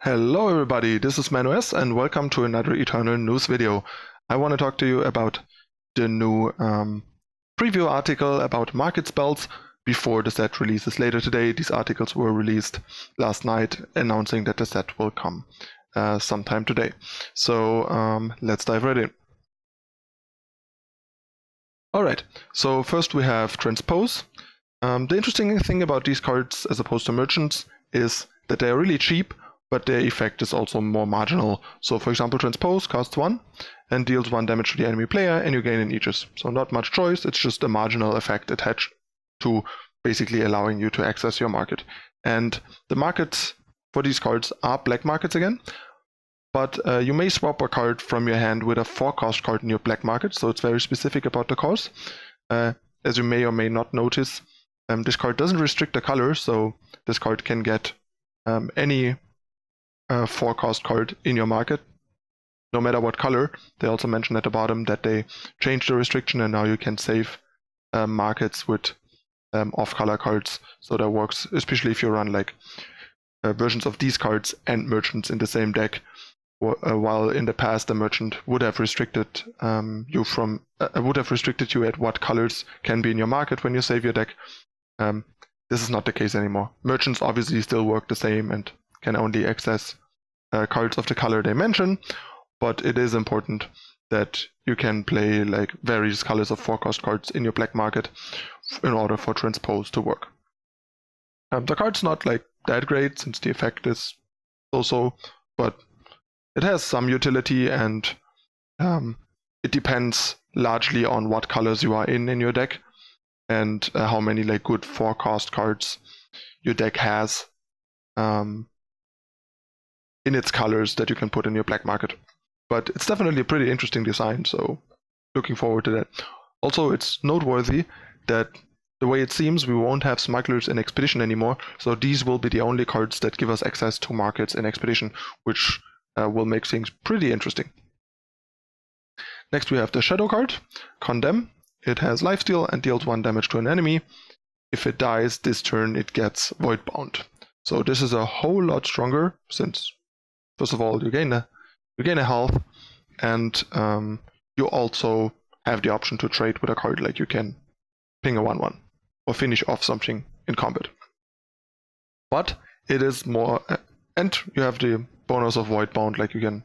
Hello everybody, this is ManuS and welcome to another Eternal News video. I want to talk to you about the new preview article about market spells before the set releases later today. These articles were released last night announcing that the set will come sometime today. So let's dive right in. Alright, so first we have Transpose. The interesting thing about these cards as opposed to merchants is that they're really cheap, but their effect is also more marginal. So for example, Transpose costs 1 and deals 1 damage to the enemy player and you gain an Aegis. So not much choice, it's just a marginal effect attached to basically allowing you to access your market. And the markets for these cards are black markets again, but you may swap a card from your hand with a 4-cost card in your black market, so it's very specific about the cost. As you may or may not notice, this card doesn't restrict the color, so this card can get any 4-cost card in your market, no matter what color. They also mention at the bottom that they changed the restriction and now you can save markets with off-color cards. So that works, especially if you run like versions of these cards and merchants in the same deck. While in the past the merchant would have restricted you at what colors can be in your market when you save your deck. This is not the case anymore. Merchants obviously still work the same and can only access cards of the color they mention, but it is important that you can play like various colors of 4-cost cards in your black market in order for Transpose to work. The card's not like that great since the effect is so-so, but it has some utility and it depends largely on what colors you are in your deck and how many like good 4-cost cards your deck has in its colors that you can put in your black market. But it's definitely a pretty interesting design, so looking forward to that. Also, it's noteworthy that the way it seems, we won't have smugglers in Expedition anymore, so these will be the only cards that give us access to markets in Expedition, which will make things pretty interesting. Next we have the Shadow card, Condemn. It has lifesteal and deals 1 damage to an enemy. If it dies this turn, it gets Voidbound. So this is a whole lot stronger since, first of all, you gain a health, and you also have the option to trade with a card, like you can ping a 1/1 or finish off something in combat. But it is more, and you have the bonus of Voidbound, like you can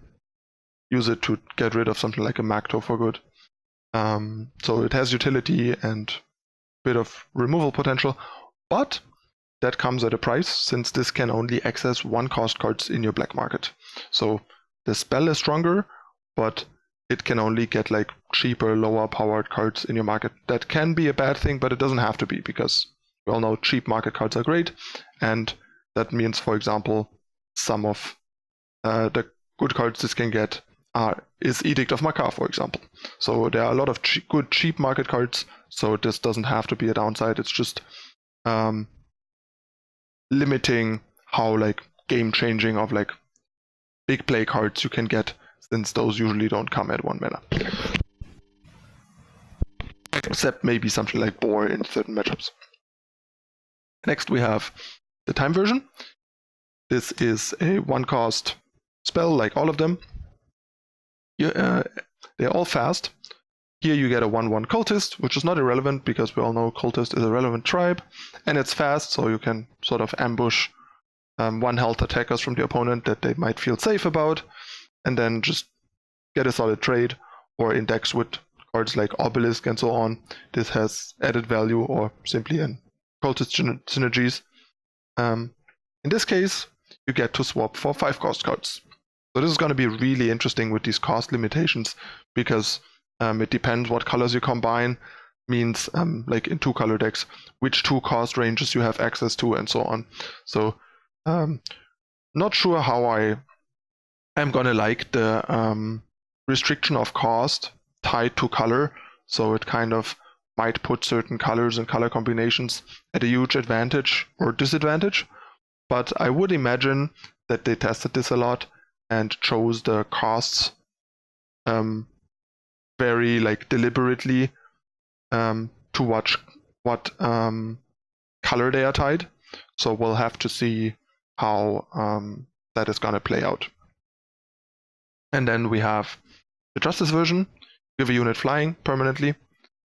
use it to get rid of something like a Magto for good. So it has utility and a bit of removal potential, but that comes at a price since this can only access 1-cost cards in your black market. So the spell is stronger, but it can only get like cheaper, lower powered cards in your market. That can be a bad thing, but it doesn't have to be, because we all know cheap market cards are great, and that means, for example, some of the good cards this can get is Edict of Makar, for example. So there are a lot of good cheap market cards, so this doesn't have to be a downside. It's just limiting how like game-changing of like big play cards you can get, since those usually don't come at 1 mana. Except maybe something like Boar in certain matchups. Next we have the Time version. This is a 1-cost spell like all of them. They're all fast. Here you get a 1/1 Cultist, which is not irrelevant because we all know Cultist is a relevant tribe, and it's fast, so you can sort of ambush 1-health attackers from the opponent that they might feel safe about, and then just get a solid trade. Or in decks with cards like Obelisk and so on, this has added value, or simply in Cultist synergies. In this case, you get to swap for 5-cost cards. So this is going to be really interesting with these cost limitations, because it depends what colors you combine, means like in 2-color decks, which 2-cost ranges you have access to, and so on. So not sure how I'm gonna like the restriction of cost tied to color, so it kind of might put certain colors and color combinations at a huge advantage or disadvantage. But I would imagine that they tested this a lot and chose the costs very like deliberately to watch what color they are tied. So we'll have to see how that is gonna play out. And then we have the Justice version. Give a unit flying permanently,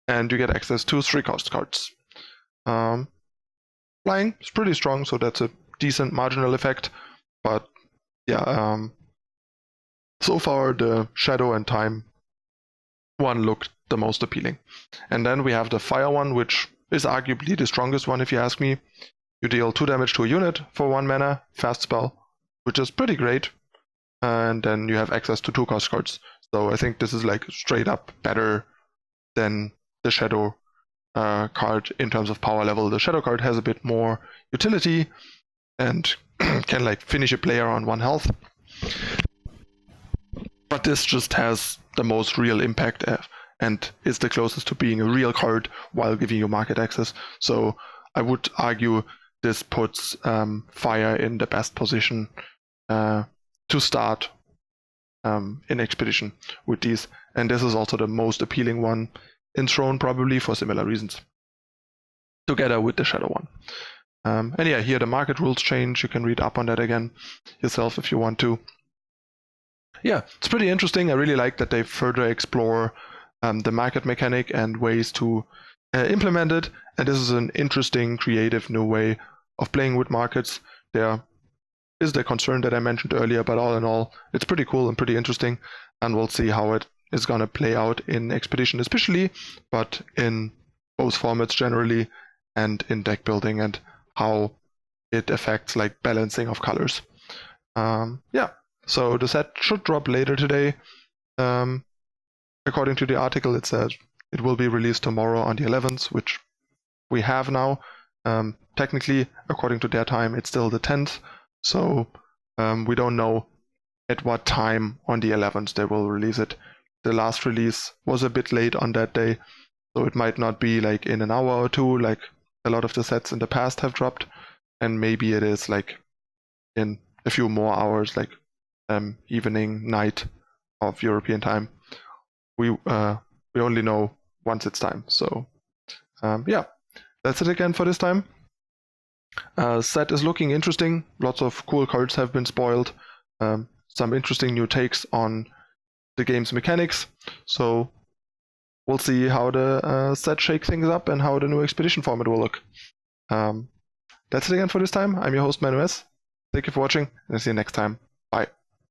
and you get access to 3-cost cards. Flying is pretty strong, so that's a decent marginal effect. But yeah, so far the Shadow and Time one looked the most appealing. And then we have the Fire one, which is arguably the strongest one if you ask me. You deal 2 damage to a unit for 1 mana, fast spell, which is pretty great. And then you have access to 2-cost cards. So I think this is like straight up better than the Shadow card in terms of power level. The Shadow card has a bit more utility and can like finish a player on 1 health. But this just has the most real impact and is the closest to being a real card while giving you market access. So I would argue this puts Fire in the best position to start in Expedition with these. And this is also the most appealing one in Throne, probably for similar reasons, together with the Shadow one. And yeah, here the market rules change. You can read up on that again yourself if you want to. Yeah, it's pretty interesting. I really like that they further explore the market mechanic and ways to implement it. And this is an interesting, creative new way of playing with markets. There is the concern that I mentioned earlier, but all in all, it's pretty cool and pretty interesting. And we'll see how it is going to play out in Expedition especially, but in both formats generally, and in deck building, and how it affects like balancing of colors. Yeah, so the set should drop later today. According to the article, it says it will be released tomorrow on the 11th, which we have now. Technically, according to their time, it's still the 10th. So we don't know at what time on the 11th they will release it. The last release was a bit late on that day, so it might not be like in an hour or two, like a lot of the sets in the past have dropped, and maybe it is like in a few more hours, like evening, night of European time. We only know once it's time. So yeah, that's it again for this time. Set is looking interesting. Lots of cool cards have been spoiled. Some interesting new takes on the game's mechanics. So we'll see how the set shake things up and how the new Expedition format will look. That's it again for this time. I'm your host, ManuS. Thank you for watching, and I'll see you next time. Bye.